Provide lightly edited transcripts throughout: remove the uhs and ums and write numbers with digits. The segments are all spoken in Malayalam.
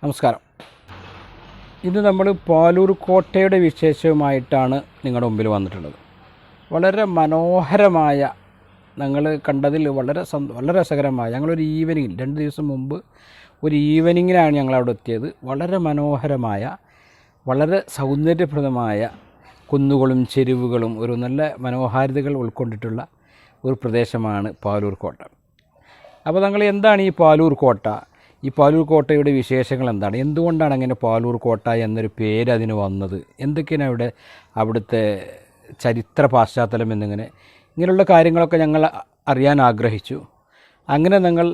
നമസ്കാരം. ഇന്ന് നമ്മൾ പാലൂർ കോട്ടയുടെ വിശേഷവുമായിട്ടാണ് നിങ്ങളുടെ മുമ്പിൽ വന്നിട്ടുള്ളത്. വളരെ മനോഹരമായ, ഞങ്ങൾ കണ്ടതിൽ വളരെ രസകരമായ, ഞങ്ങളൊരു ഈവനിങ്ങിൽ 2 ദിവസം മുമ്പ് ഒരു ഈവനിങ്ങിനാണ് ഞങ്ങളവിടെ എത്തിയത്. വളരെ മനോഹരമായ, വളരെ സൗന്ദര്യപ്രദമായ കുന്നുകളും ചെരുവുകളും ഒരു നല്ല മനോഹാരിതകൾ ഉൾക്കൊണ്ടിട്ടുള്ള ഒരു പ്രദേശമാണ് പാലൂർ കോട്ട. അപ്പോൾ ഞങ്ങൾ എന്താണ് ഈ പാലൂർ കോട്ട, ഈ പാലൂർ കോട്ടയുടെ വിശേഷങ്ങൾ എന്താണ്, എന്തുകൊണ്ടാണ് അങ്ങനെ പാലൂർ കോട്ട എന്നൊരു പേര് അതിന് വന്നത്, എന്തൊക്കെയാണ് അവിടുത്തെ ചരിത്ര പാശ്ചാത്തലം ഇങ്ങനെയുള്ള കാര്യങ്ങളൊക്കെ ഞങ്ങൾ അറിയാൻ ആഗ്രഹിച്ചു. അങ്ങനെ ഞങ്ങൾ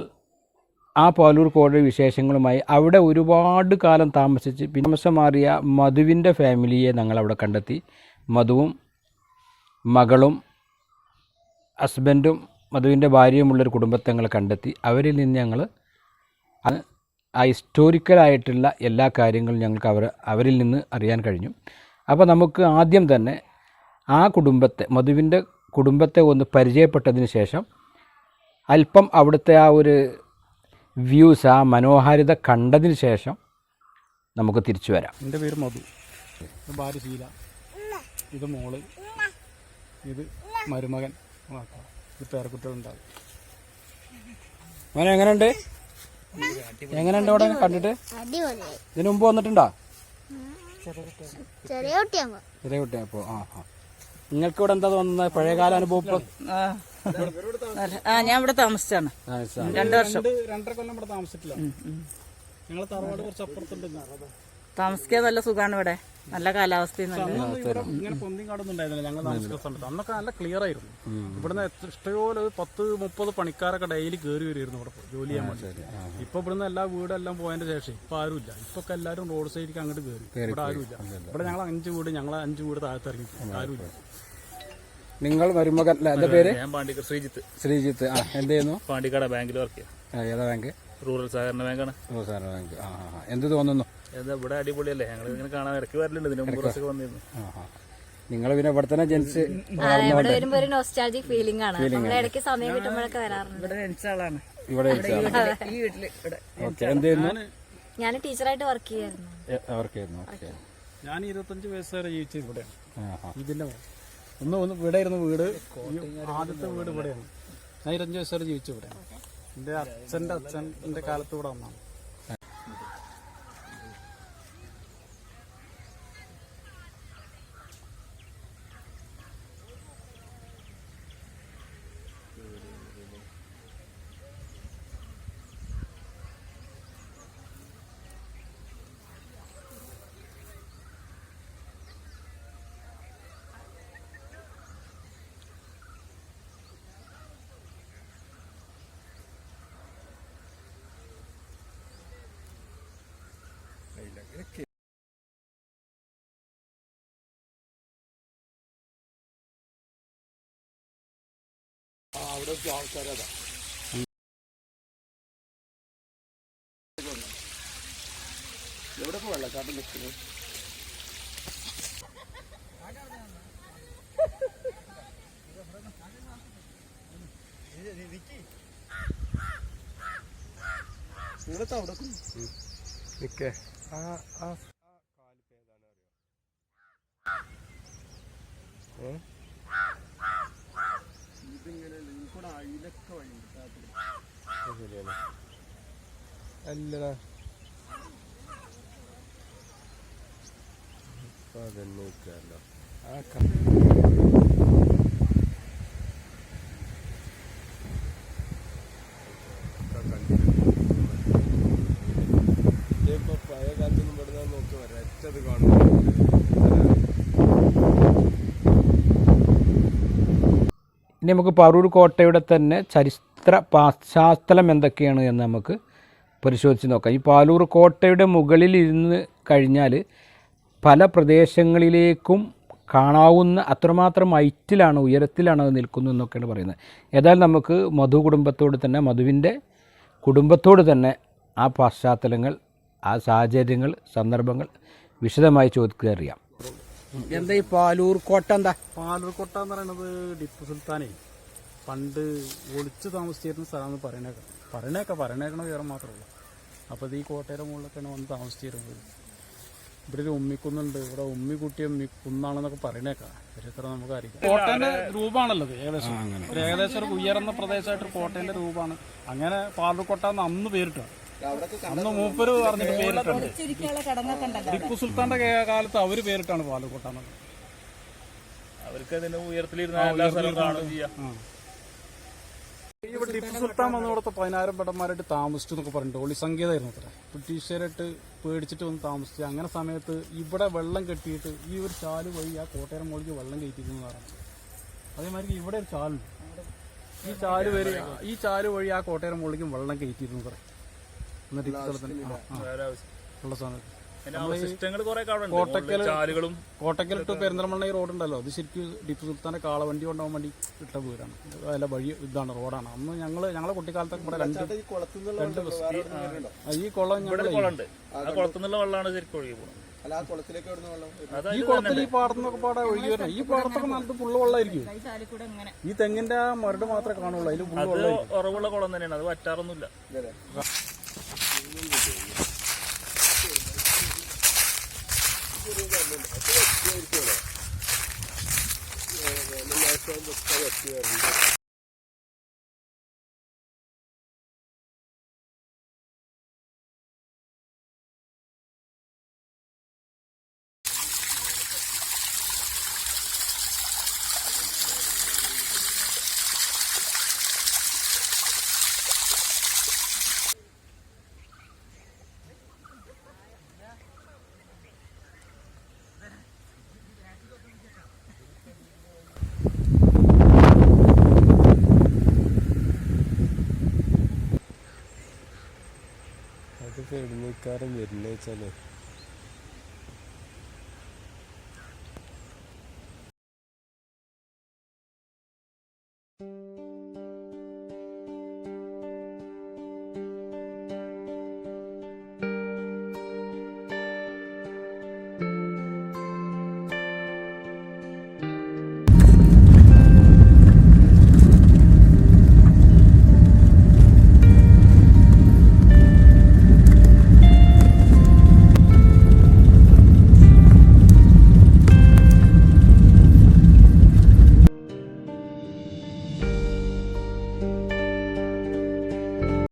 ആ പാലൂർ കോട്ടയുടെ വിശേഷങ്ങളുമായി അവിടെ ഒരുപാട് കാലം താമസിച്ച് താമസം മാറിയ മധുവിൻ്റെ ഫാമിലിയെ ഞങ്ങളവിടെ കണ്ടെത്തി. മധുവും മകളും ഹസ്ബൻഡും മധുവിൻ്റെ ഭാര്യയുമുള്ളൊരു കുടുംബത്തെ ഞങ്ങൾ കണ്ടെത്തി. അവരിൽ നിന്ന് ഞങ്ങൾ ആ ഹിസ്റ്റോറിക്കലായിട്ടുള്ള എല്ലാ കാര്യങ്ങളും ഞങ്ങൾക്ക് അവരിൽ നിന്ന് അറിയാൻ കഴിഞ്ഞു. അപ്പോൾ നമുക്ക് ആദ്യം തന്നെ ആ മധുവിൻ്റെ കുടുംബത്തെ ഒന്ന് പരിചയപ്പെട്ടതിന് ശേഷം അല്പം അവിടുത്തെ ആ ഒരു വ്യൂസ്, ആ മനോഹാരിത കണ്ടതിന് ശേഷം നമുക്ക് തിരിച്ചു വരാം. എൻ്റെ പേര് മധു, ഭാര്യ ശീല, ഇത് മോള്, ഇത് മരുമകൻ, ഇത് പേരക്കുട്ടികളുണ്ടാവും. മോനെ എങ്ങനെയുണ്ട് അവിടെ കണ്ടിട്ട്? ഇതിനു മുമ്പ് വന്നിട്ടുണ്ടോ? ചെറിയ കുട്ടിയപ്പോ നിങ്ങൾക്ക് ഇവിടെ എന്താ തോന്നുന്നത്, പഴയകാല അനുഭവം? ഞാൻ ഇവിടെ താമസിച്ചാണ് 2 വർഷം. 2.5 കൊല്ലം ഇവിടെ താമസിച്ചിട്ടില്ല. ഞങ്ങളെ തറവാട് കുറച്ച് അപ്പുറത്തുണ്ട്. താമസിക്കാൻ നല്ല സുഖമാണ് ഇവിടെ, നല്ല കാലാവസ്ഥയും. ഇങ്ങനെ പൊന്തിയും കാടൊന്നും ഉണ്ടായിരുന്നില്ല ഞങ്ങൾ താമസിക്കുന്ന സമയത്ത്. അന്നൊക്കെ നല്ല ക്ലിയർ ആയിരുന്നു. ഇവിടുന്ന് ഇഷ്ടപോലെ 10-30 പണിക്കാരൊക്കെ ഡെയിലി കയറി വരുമായിരുന്നു ഇവിടെ ജോലി ചെയ്യാൻ വേണ്ടി. ഇപ്പൊ ഇവിടുന്ന് എല്ലാ വീടെല്ലാം പോയതിന്റെ ശേഷം ഇപ്പൊ ആരുമില്ല. ഇപ്പൊ എല്ലാവരും റോഡ് സൈഡിലേക്ക് അങ്ങോട്ട് കയറി. ഇവിടെ ആരുമില്ല. ഇവിടെ ഞങ്ങൾ 5 വീട്, ഞങ്ങൾ 5 വീട് താഴത്ത് ഇറങ്ങി, ആരുമില്ല. നിങ്ങൾ മരുമകൻ എന്താ പേര്? ഞാൻ പാണ്ടിക്കാട് ശ്രീജിത്ത്. എന്ത് ചെയ്യുന്നു? പാണ്ടിക്കാട് ബാങ്കിൽ വർക്ക് ചെയ്യാം. ഏതാ ബാങ്ക്? റൂറൽ സഹകരണ ബാങ്കാണ്. ബാങ്ക്. എന്ത് തോന്നുന്നു? ഇവിടെ അടിപൊളിയല്ലേ, ഞങ്ങൾ ഇങ്ങനെ കാണാൻ ഇടയ്ക്ക് വരലുണ്ട്. ഇതിന് മുമ്പ് ദിവസമൊക്കെ വന്നിരുന്നു. നിങ്ങൾ പിന്നെ ഇവിടെ തന്നെ ജനിച്ച് ഇവിടെ വരുമ്പോ ഒരു നോസ്റ്റാൾജിക് ഫീലിംഗ് ആണ്. നമ്മൾ ഇടയ്ക്ക് സമയം കിട്ടുമ്പോഴൊക്കെ വരാറുണ്ട്. ഇവിടെ ജനിച്ച ആളാണ്. ഇവിടെ ഈ വീട്ടില് എന്ത് ചെയ്യുന്നു? ഞാൻ ടീച്ചറായിട്ട് വർക്ക് ചെയ്യായിരുന്നു. ഞാൻ 25 വയസ്സ് വരെ ജീവിച്ചത് ഇവിടെയാണ്. ഇതിന്റെ ഒന്ന് ഇവിടെ ആയിരുന്നു വീട്. ആദ്യത്തെ വീട് ഇവിടെയാണ്. ഞാൻ 25 വയസ്സ് വരെ ജീവിച്ചു ഇവിടെയാണ്. എന്റെ അച്ഛൻ്റെ കാലത്ത് ഇവിടെ വന്നാണ്. അവിടെ ആൾക്കാരതാ എവിടെ വെള്ളക്കാട്ടിൽ നിൽക്കുന്നത്? ഇവിടത്തെ അവിടെ നിൽക്കേ. അല്ലടാ, അതന്നെ ഇപ്പൊ പഴയ കാലത്തൊന്നും പെടുന്ന നോക്കി വരച്ചത് കാണുന്നു. ഇനി നമുക്ക് പാലൂർ കോട്ടയുടെ തന്നെ ചരിത്ര പാശ്ചാത്തലം എന്തൊക്കെയാണ് എന്ന് നമുക്ക് പരിശോധിച്ച് നോക്കാം. ഈ പാലൂർ കോട്ടയുടെ മുകളിൽ ഇരുന്ന് കഴിഞ്ഞാൽ പല പ്രദേശങ്ങളിലേക്കും കാണാവുന്ന അത്രമാത്രം ഹൈറ്റിലാണ്, ഉയരത്തിലാണ് അത് നിൽക്കുന്നത് എന്നൊക്കെയാണ് പറയുന്നത്. ഏതായാലും നമുക്ക് മധുവിൻ്റെ കുടുംബത്തോട് തന്നെ ആ പാശ്ചാത്തലങ്ങൾ, ആ സാഹചര്യങ്ങൾ, സന്ദർഭങ്ങൾ വിശദമായി ചോദിക്കുക അറിയാം. എന്താ ഈ പാലൂർ കോട്ട? എന്താ പാലൂർ കോട്ട എന്ന് പറയുന്നത് ടിപ്പു സുൽത്താനെ പണ്ട് ഒളിച്ചു താമസിച്ചിരുന്ന സ്ഥലമെന്ന് പറയണേക്കണ വേറെ മാത്രമേ ഉള്ളൂ. അപ്പോൾ ഇത് ഈ കോട്ടയുടെ മുകളിലൊക്കെയാണ് വന്ന് താമസിച്ചിരുന്നത്. ഇവിടെ ഒരു ഉമ്മിക്കുന്നുണ്ട്, ഇവിടെ ഉമ്മിക്കുട്ടി കുന്നാണെന്നൊക്കെ പറയണേക്കാം. ചരിത്രം നമുക്ക് അറിയാം. കോട്ടേന്റെ രൂപമാണല്ലോ ഇത് ഏകദേശം. ഒരു ഏകദേശം ഒരു ഉയർന്ന പ്രദേശമായിട്ടൊരു കോട്ടേന്റെ രൂപമാണ്. അങ്ങനെ പാലൂർക്കോട്ട എന്ന് അന്ന് പേരിട്ടാണ്. അന്ന് മൂപ്പര് പറഞ്ഞിട്ട് പേരിട്ടുണ്ട്. ടിപ്പു സുൽത്താന്റെ കാലത്ത് അവര് പേരിട്ടാണ് പാലൂർക്കോട്ട എന്നുള്ളത്. അവർക്ക് അതിന്റെ ഉയരത്തിലിരുന്ന എല്ലാ സ്ഥലവും കാണുകയും ചെയ്യാം. ഇവിടെ ടിപ്പു സുൽത്താൻ വന്ന് ഇവിടുത്തെ 10,000 ഭടന്മാരായിട്ട് താമസിച്ചു എന്നൊക്കെ പറഞ്ഞിട്ട് ഒളി സംഗീതമായിരുന്നു അത്ര. ബ്രിട്ടീഷുകാരായിട്ട് പേടിച്ചിട്ട് വന്ന് താമസിച്ചു. അങ്ങനെ സമയത്ത് ഇവിടെ വെള്ളം കെട്ടിയിട്ട് ഈ ഒരു ചാല് വഴി ആ കോട്ടയം മുകളിലേക്ക് വെള്ളം കയറ്റിക്കുന്നു പറഞ്ഞു. അതേമാതിരി ഇവിടെ ഒരു ചാലുണ്ട്. ഈ ചാല് വഴി ആ കോട്ടയം മുകളിലേക്കും വെള്ളം കയറ്റിയിരുന്നു പറയാം. എന്നിട്ട് ടിപ്പു സുൽത്താൻ ഉള്ള സമയത്ത് അവശിഷ്ടങ്ങൾ കുറെ കാണുന്നുണ്ട്. കോട്ടക്കൽ ചാലുകളും കോട്ടക്കൽ ടു പെരിന്തൽമണ്ണ ഈ റോഡുണ്ടല്ലോ, അത് ശരിക്കും ടിപ്പു സുൽത്താന്റെ കാളവണ്ടി കൊണ്ടുപോകാൻ വേണ്ടി ഇട്ട വീടാണ്. അല്ല വഴി ഇതാണ്, റോഡാണ്. അന്ന് ഞങ്ങളെ കുട്ടിക്കാലത്തൊക്കെ ഇവിടെ രണ്ട് ബസ്. ഈ കുളം കുളമുണ്ട്. ആ കുളത്തുനിന്നുള്ള വെള്ളമാണ് ശരിക്കും ഒഴുകി പോകുന്നത്. ഈ കുളത്തിൽ ഈ പാടത്തുനിന്നൊക്കെ പാടെ ഒഴുകി വരണം. ഈ പാടത്തൊക്കെ നല്ല ഫുള്ള് വെള്ളമായിരിക്കും. ഈ തെങ്ങിന്റെ ആ മരട് മാത്രമേ കാണുള്ളൂ, അതിൽ ഫുള്ള് വെള്ളമായിരിക്കും. ഉറവുള്ള കുളം തന്നെയാണ്, അത് വറ്റാറൊന്നുമില്ല. അതിപ്പോ എഴുന്നേക്കാരം വരുന്ന വെച്ചാലേ